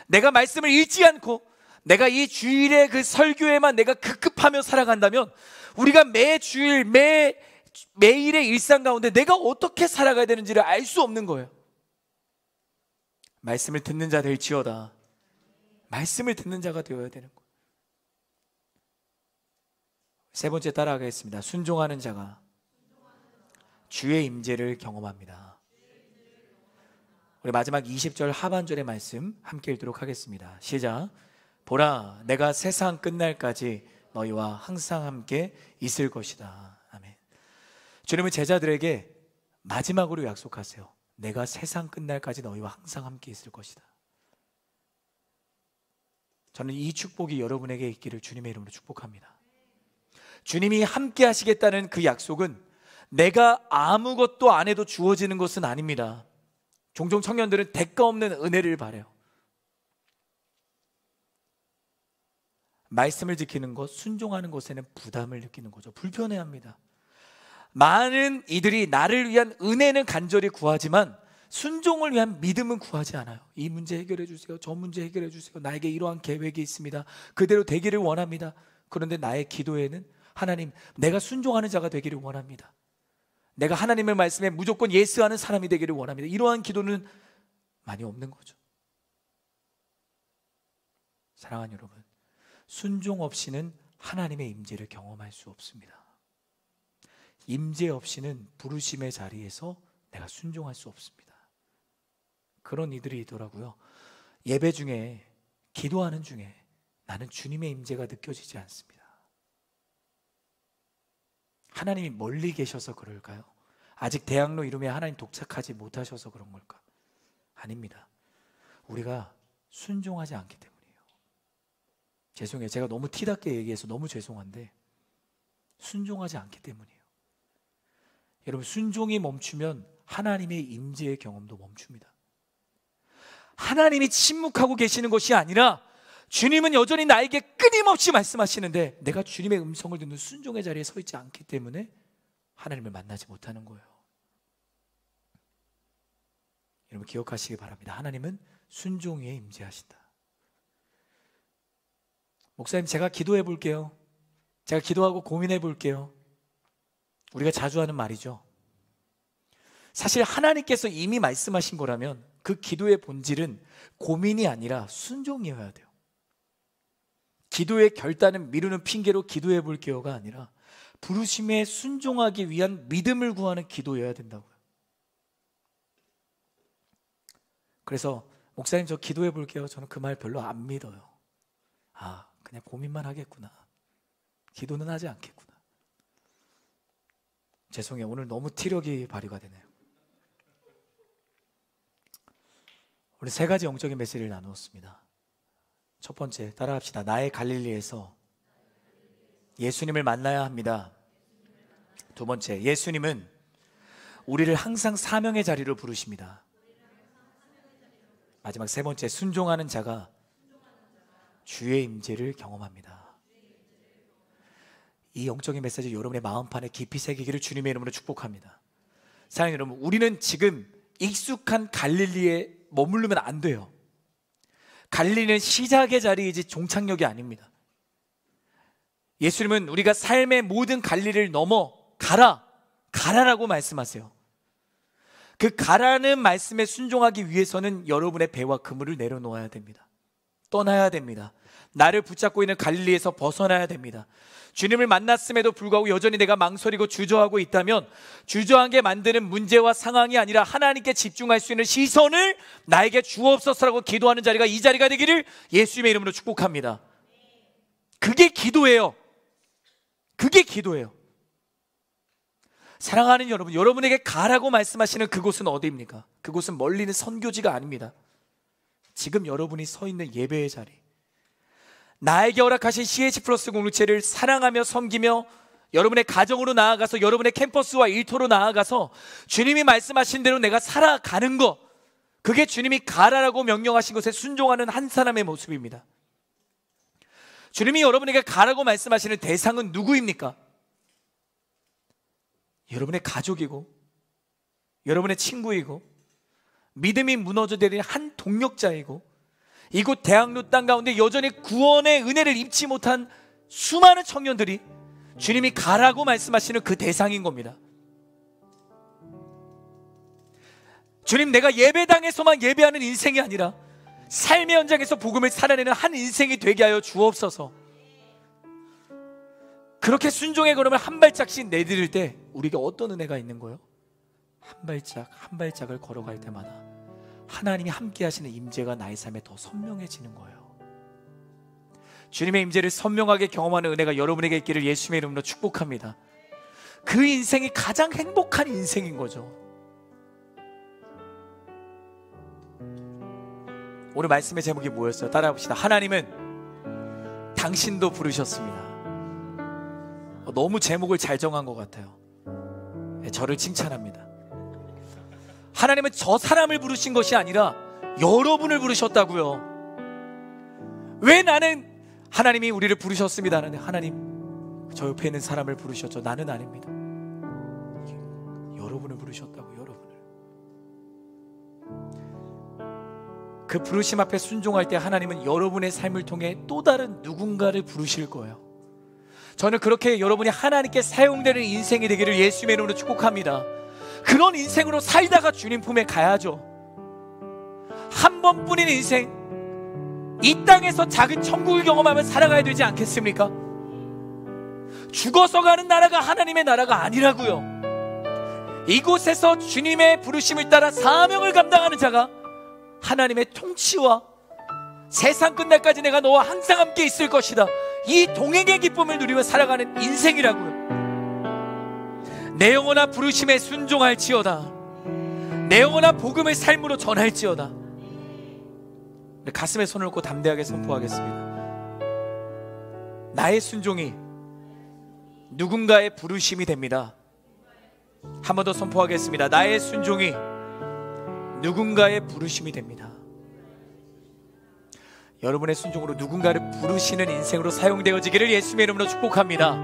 S1: 내가 말씀을 읽지 않고 내가 이 주일의 그 설교에만 내가 급급하며 살아간다면 우리가 매 주일 매일의 일상 가운데 내가 어떻게 살아가야 되는지를 알 수 없는 거예요. 말씀을 듣는 자 될지어다. 말씀을 듣는 자가 되어야 되는 거예요. 세 번째 따라가겠습니다. 순종하는 자가 주의 임재를 경험합니다. 우리 마지막 20절 하반절의 말씀 함께 읽도록 하겠습니다. 시작. 보라, 내가 세상 끝날까지 너희와 항상 함께 있을 것이다. 아멘. 주님은 제자들에게 마지막으로 약속하세요. 내가 세상 끝날까지 너희와 항상 함께 있을 것이다. 저는 이 축복이 여러분에게 있기를 주님의 이름으로 축복합니다. 주님이 함께 하시겠다는 그 약속은 내가 아무것도 안 해도 주어지는 것은 아닙니다. 종종 청년들은 대가 없는 은혜를 바라요. 말씀을 지키는 것, 순종하는 것에는 부담을 느끼는 거죠. 불편해합니다. 많은 이들이 나를 위한 은혜는 간절히 구하지만 순종을 위한 믿음은 구하지 않아요. 이 문제 해결해 주세요. 저 문제 해결해 주세요. 나에게 이러한 계획이 있습니다. 그대로 되기를 원합니다. 그런데 나의 기도에는 하나님, 내가 순종하는 자가 되기를 원합니다. 내가 하나님의 말씀에 무조건 예스하는 사람이 되기를 원합니다. 이러한 기도는 많이 없는 거죠. 사랑하는 여러분, 순종 없이는 하나님의 임재를 경험할 수 없습니다. 임재 없이는 부르심의 자리에서 내가 순종할 수 없습니다. 그런 이들이 있더라고요. 예배 중에, 기도하는 중에 나는 주님의 임재가 느껴지지 않습니다. 하나님이 멀리 계셔서 그럴까요? 아직 대학로 이름에 하나님 도착하지 못하셔서 그런 걸까? 아닙니다. 우리가 순종하지 않기 때문이에요. 죄송해요. 제가 너무 티답게 얘기해서 너무 죄송한데 순종하지 않기 때문이에요. 여러분, 순종이 멈추면 하나님의 임재의 경험도 멈춥니다. 하나님이 침묵하고 계시는 것이 아니라 주님은 여전히 나에게 끊임없이 말씀하시는데 내가 주님의 음성을 듣는 순종의 자리에 서 있지 않기 때문에 하나님을 만나지 못하는 거예요. 여러분, 기억하시기 바랍니다. 하나님은 순종 위에 임재하신다. 목사님, 제가 기도해 볼게요. 제가 기도하고 고민해 볼게요. 우리가 자주 하는 말이죠. 사실 하나님께서 이미 말씀하신 거라면 그 기도의 본질은 고민이 아니라 순종이어야 돼요. 기도의 결단은 미루는 핑계로 기도해 볼게요가 아니라 부르심에 순종하기 위한 믿음을 구하는 기도여야 된다고요. 그래서 목사님, 저 기도해 볼게요. 저는 그 말 별로 안 믿어요. 아, 그냥 고민만 하겠구나. 기도는 하지 않겠구나. 죄송해요. 오늘 너무 티력이 발휘가 되네요. 우리 세 가지 영적인 메시지를 나누었습니다. 첫 번째, 따라합시다. 나의 갈릴리에서 예수님을 만나야 합니다. 두 번째, 예수님은 우리를 항상 사명의 자리로 부르십니다. 마지막 세 번째, 순종하는 자가 주의 임재를 경험합니다. 이 영적인 메시지 여러분의 마음판에 깊이 새기기를 주님의 이름으로 축복합니다. 사랑하는 여러분, 우리는 지금 익숙한 갈릴리에 머무르면 안 돼요. 갈릴리는 시작의 자리이지 종착역이 아닙니다. 예수님은 우리가 삶의 모든 갈릴리를 넘어 가라라고 말씀하세요. 그 가라는 말씀에 순종하기 위해서는 여러분의 배와 그물을 내려놓아야 됩니다. 떠나야 됩니다. 나를 붙잡고 있는 갈릴리에서 벗어나야 됩니다. 주님을 만났음에도 불구하고 여전히 내가 망설이고 주저하고 있다면 주저하게 만드는 문제와 상황이 아니라 하나님께 집중할 수 있는 시선을 나에게 주옵소서라고 기도하는 자리가 이 자리가 되기를 예수님의 이름으로 축복합니다. 그게 기도예요. 그게 기도예요. 사랑하는 여러분, 여러분에게 가라고 말씀하시는 그곳은 어디입니까? 그곳은 멀리 있는 선교지가 아닙니다. 지금 여러분이 서 있는 예배의 자리, 나에게 허락하신 CH 플러스 공동체를 사랑하며 섬기며 여러분의 가정으로 나아가서 여러분의 캠퍼스와 일터로 나아가서 주님이 말씀하신 대로 내가 살아가는 것, 그게 주님이 가라라고 명령하신 것에 순종하는 한 사람의 모습입니다. 주님이 여러분에게 가라고 말씀하시는 대상은 누구입니까? 여러분의 가족이고 여러분의 친구이고 믿음이 무너져내린 한 동력자이고 이곳 대학로 땅 가운데 여전히 구원의 은혜를 입지 못한 수많은 청년들이 주님이 가라고 말씀하시는 그 대상인 겁니다. 주님, 내가 예배당에서만 예배하는 인생이 아니라 삶의 현장에서 복음을 살아내는 한 인생이 되게 하여 주옵소서. 그렇게 순종의 걸음을 한 발짝씩 내디딜 때 우리에게 어떤 은혜가 있는 거예요? 한 발짝 한 발짝을 걸어갈 때마다 하나님이 함께 하시는 임재가 나의 삶에 더 선명해지는 거예요. 주님의 임재를 선명하게 경험하는 은혜가 여러분에게 있기를 예수님의 이름으로 축복합니다. 그 인생이 가장 행복한 인생인 거죠. 오늘 말씀의 제목이 뭐였어요? 따라해봅시다. 하나님은 당신도 부르셨습니다. 너무 제목을 잘 정한 것 같아요. 저를 칭찬합니다. 하나님은 저 사람을 부르신 것이 아니라 여러분을 부르셨다고요. 왜 나는 하나님이 우리를 부르셨습니다 하는데, 하나님 저 옆에 있는 사람을 부르셨죠. 나는 아닙니다. 여러분을 부르셨다고. 여러분을. 그 부르심 앞에 순종할 때 하나님은 여러분의 삶을 통해 또 다른 누군가를 부르실 거예요. 저는 그렇게 여러분이 하나님께 사용되는 인생이 되기를 예수님의 이름으로 축복합니다. 그런 인생으로 살다가 주님 품에 가야죠. 한 번뿐인 인생, 이 땅에서 작은 천국을 경험하며 살아가야 되지 않겠습니까? 죽어서 가는 나라가 하나님의 나라가 아니라고요. 이곳에서 주님의 부르심을 따라 사명을 감당하는 자가 하나님의 통치와 세상 끝날까지 내가 너와 항상 함께 있을 것이다, 이 동행의 기쁨을 누리며 살아가는 인생이라고요. 내 영혼아 부르심에 순종할지어다. 내 영혼아 복음을 삶으로 전할지어다. 가슴에 손을 얹고 담대하게 선포하겠습니다. 나의 순종이 누군가의 부르심이 됩니다. 한 번 더 선포하겠습니다. 나의 순종이 누군가의 부르심이 됩니다. 여러분의 순종으로 누군가를 부르시는 인생으로 사용되어지기를 예수님의 이름으로 축복합니다.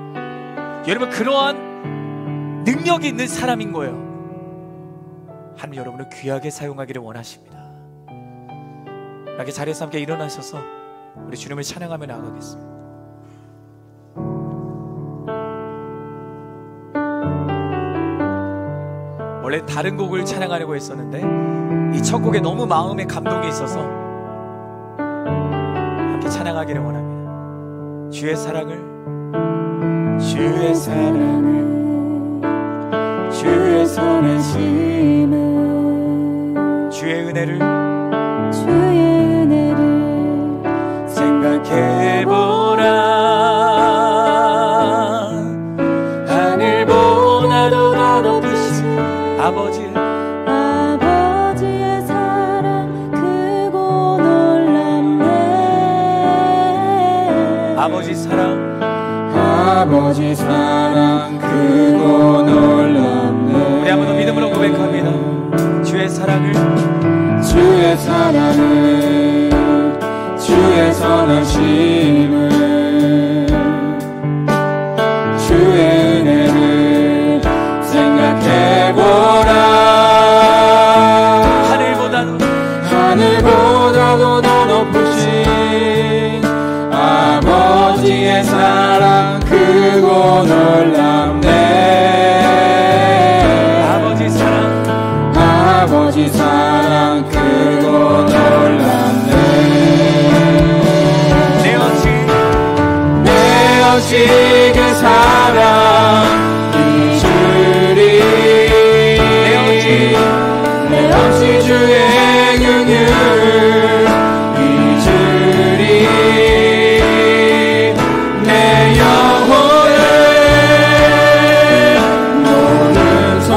S1: 여러분, 그러한 능력이 있는 사람인 거예요. 하나님 여러분을 귀하게 사용하기를 원하십니다. 이렇게 자리에서 함께 일어나셔서 우리 주님을 찬양하며 나아가겠습니다. 원래 다른 곡을 찬양하려고 했었는데 이 첫 곡에 너무 마음에 감동이 있어서 함께 찬양하기를 원합니다. 주의 사랑을, 주의 사랑을, 주의 선하심을, 주의 은혜를, 주의 은혜를 생각해보라. 하늘보다도 더 높으신 아버지의 사랑 크고 놀랍네. 아버지 사랑 크고 놀랍네. 우리 한번 더 믿음으로 고백합니다. 주의 사랑을, 주의 선하심을, 주의 은혜를 생각해보라. 하늘보다도 더 높으신 아버지의 사랑 크고 놀랍네. 아버지 사랑 크고 놀랍네. 내 없이 그 사랑 잊으리. 내 없이 주의 긍휼 잊으리. 내 영혼을 모든 손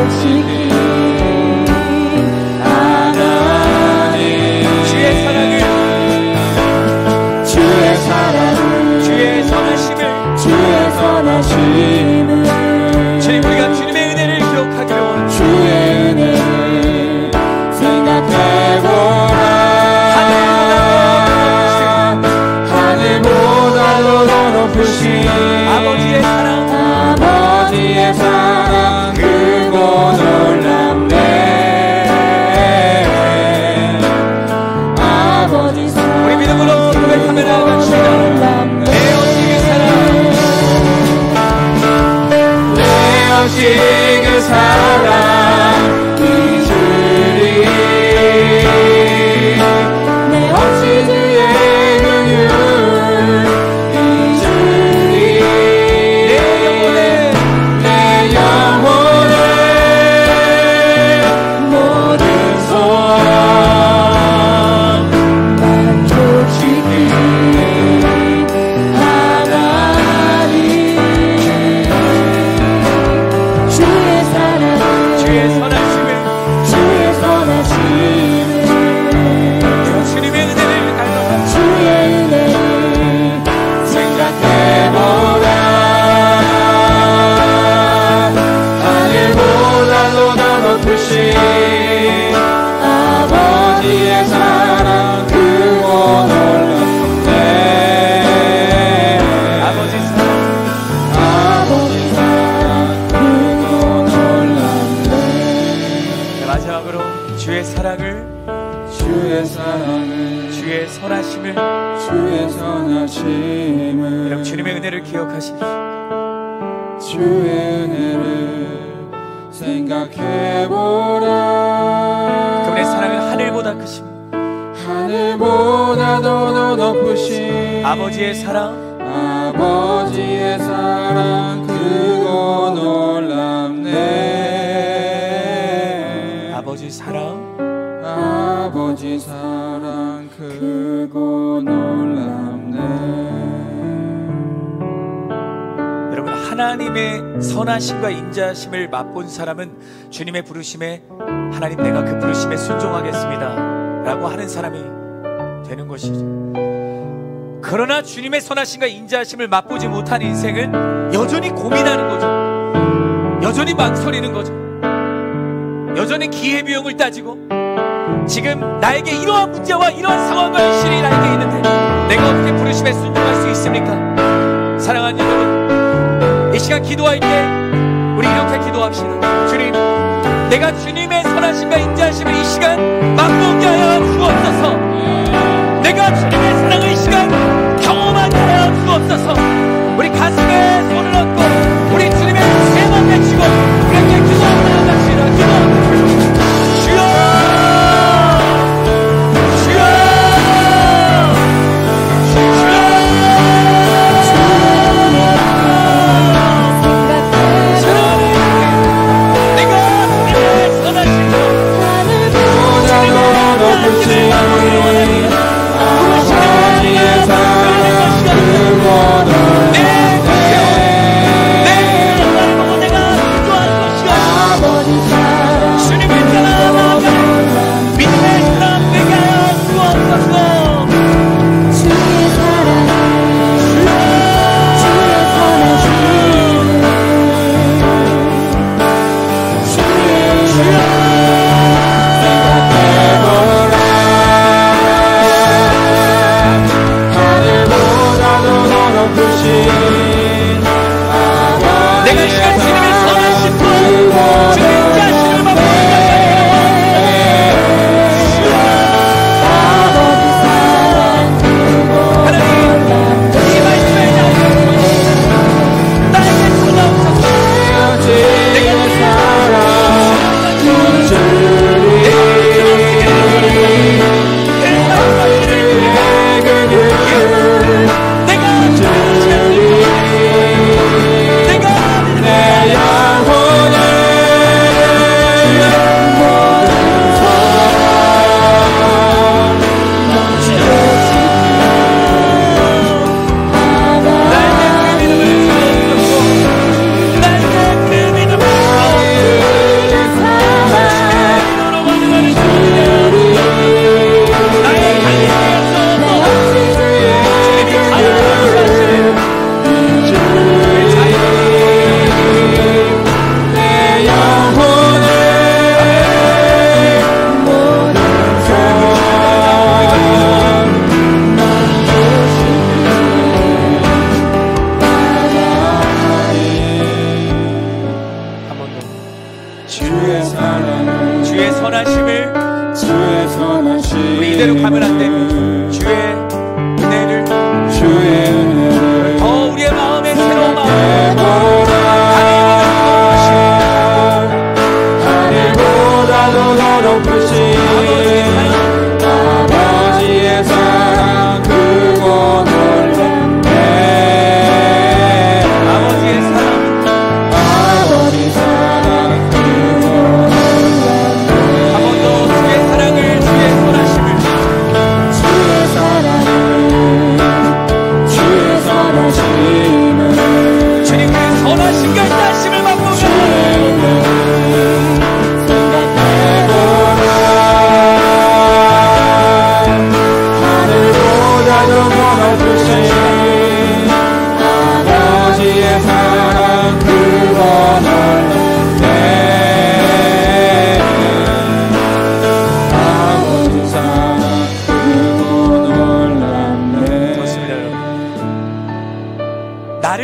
S1: 만족시킨 하나님. 주의 사랑을, 주의 선하심을 주님, 우리가 주님의 은혜를 기억하기를 원합니다. 주의 은혜를 생각해보라. 하늘보다도 더 높으신 아버지의 사랑 크고 놀랍네. 아버지 사랑 우리 믿음으로 고백하며 나아갑시다. 내 없이 그 사랑, 내 없이
S2: 주의 사랑 잊으리 내 어찌주의 긍휼 잊으리 내 영혼의 모든 소원 만족시키리 하나님 주의 사랑
S1: 주의 선하심을
S2: 주의 선하심을
S1: 주님의 은혜를 갈망하며
S2: 주의 은혜를 생각해보라 하늘보다도 더 높으신 아버지의 사랑 크고 놀랍네
S1: 아버지 사랑
S2: 아버지 사랑 크고 놀랍네
S1: 네, 마지막으로 주의 사랑을
S2: 주의 사랑을
S1: 주의 선하심을
S2: 주의 선하심을
S1: 여러분 주님의 은혜를 기억하십시오.
S2: 주의 은혜를 생각해보라
S1: 그분의 사랑은 하늘보다 크심
S2: 하늘보다도 더 높으신
S1: 아버지의 사랑
S2: 아버지의 사랑 크고 놀랍네
S1: 아버지 사랑
S2: 아버지 사랑 크고 놀랍네
S1: 여러분 하나님의 선하심과 인자심을 맛본 사람은 주님의 부르심에 하나님 내가 그 부르심에 순종하겠습니다 라고 하는 사람이 되는 것이죠. 그러나 주님의 선하심과 인자심을 맛보지 못한 인생은 여전히 고민하는 거죠. 여전히 망설이는 거죠. 여전히 기회비용을 따지고 지금 나에게 이러한 문제와 이러한 상황과 현실이 나에게 있는데 내가 어떻게 부르심에 순종할 수 있습니까? 사랑하는 여러분, 이 시간 기도할 때 우리 이렇게 기도합시다. 주님, 내가 주님의 선하심과 인자하심을 이 시간 맛보게 하여 주옵소서. 내가 주님의 사랑을 이 시간 경험하게 하여 주옵소서. 우리 가슴에 손을 얹고 우리 주님의 죄만 외치고 그렇게 기도하며 나갑시다. 기도. 주여, 주여, 주여. 내가 주님의 선하심으로
S2: 하늘보다 더 높으신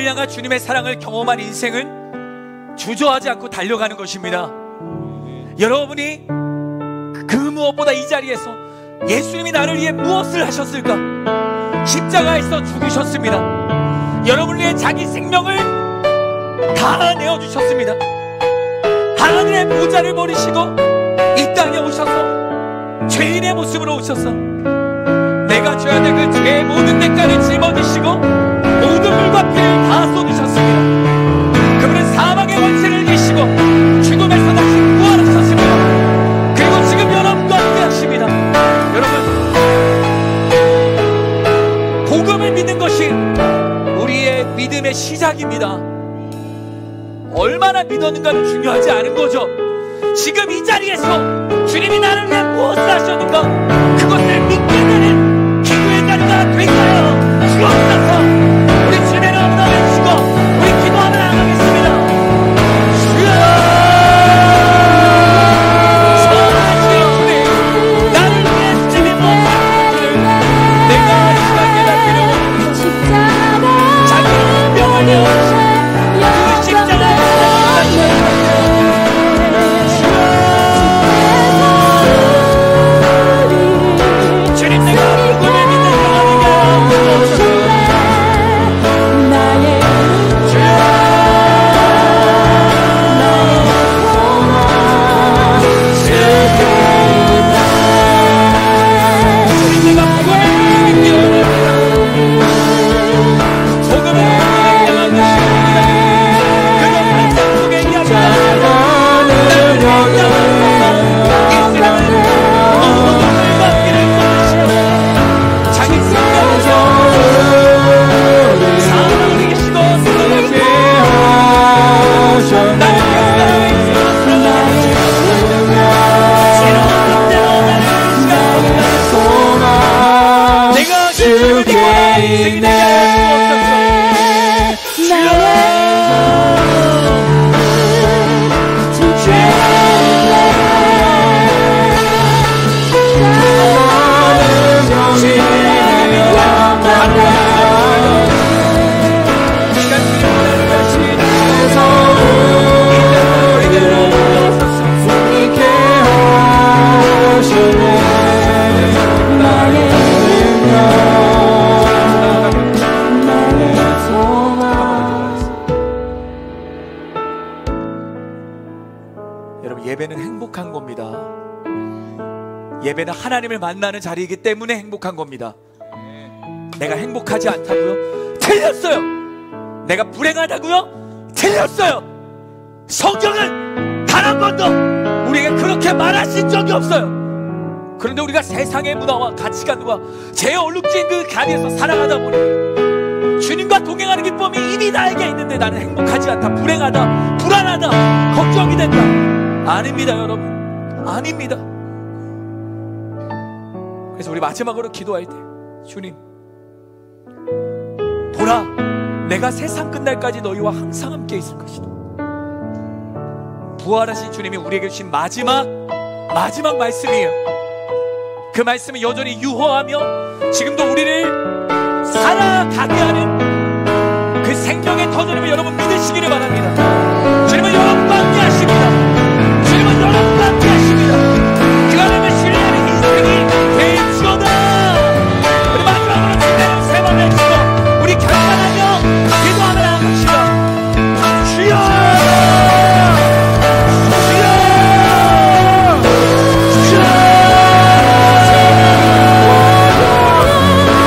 S1: 나를 향한 주님의 사랑을 경험한 인생은 주저하지 않고 달려가는 것입니다. 여러분이 그 무엇보다 이 자리에서 예수님이 나를 위해 무엇을 하셨을까? 십자가에서 죽으셨습니다. 여러분을 위해 자기 생명을 다 내어주셨습니다. 하나님의 보좌를 버리시고 이 땅에 오셔서 죄인의 모습으로 오셔서 내가 줘야 될 그 죄의 모든 대가를 짊어지시고 모든 물과 피를 다 쏟으셨습니다. 그분은 사망의 권세를 이기시고 죽음에서 다시 부활하셨습니다. 그리고 지금 여러분과 함께 하십니다. 여러분, 복음을 믿는 것이 우리의 믿음의 시작입니다. 얼마나 믿었는가는 중요하지 않은 거죠. 지금 이 자리에서 주님이 나를 위해 무엇을 하셨는가, 그것을 믿게 되는 기도의 자리가 될까요? 주옵소서. 우리 주님의 이름으로 외치고 우리 기도하며 나가겠습니다. 주여, 선하시는 주님, 나를 위해 주님이 무엇을 하셨는지를 내가 시간 깨닫기를 원합니다. 자기 운명을 내어주시고 예배는 행복한 겁니다. 예배는 하나님을 만나는 자리이기 때문에 행복한 겁니다. 내가 행복하지 않다고요? 틀렸어요. 내가 불행하다고요? 틀렸어요. 성경은 단 한 번도 우리에게 그렇게 말하신 적이 없어요. 그런데 우리가 세상의 문화와 가치관과 제 얼룩진 그 자리에서 살아가다 보니 주님과 동행하는 기쁨이 이미 나에게 있는데 나는 행복하지 않다, 불행하다, 불안하다, 걱정이 된다. 아닙니다, 여러분. 아닙니다. 그래서 우리 마지막으로 기도할 때, 주님, 보라, 내가 세상 끝날까지 너희와 항상 함께 있을 것이다. 부활하신 주님이 우리에게 주신 마지막 말씀이에요. 그 말씀은 여전히 유효하며 지금도 우리를 살아가게 하는 그 생명의 터전임을 여러분 믿으시기를 바랍니다.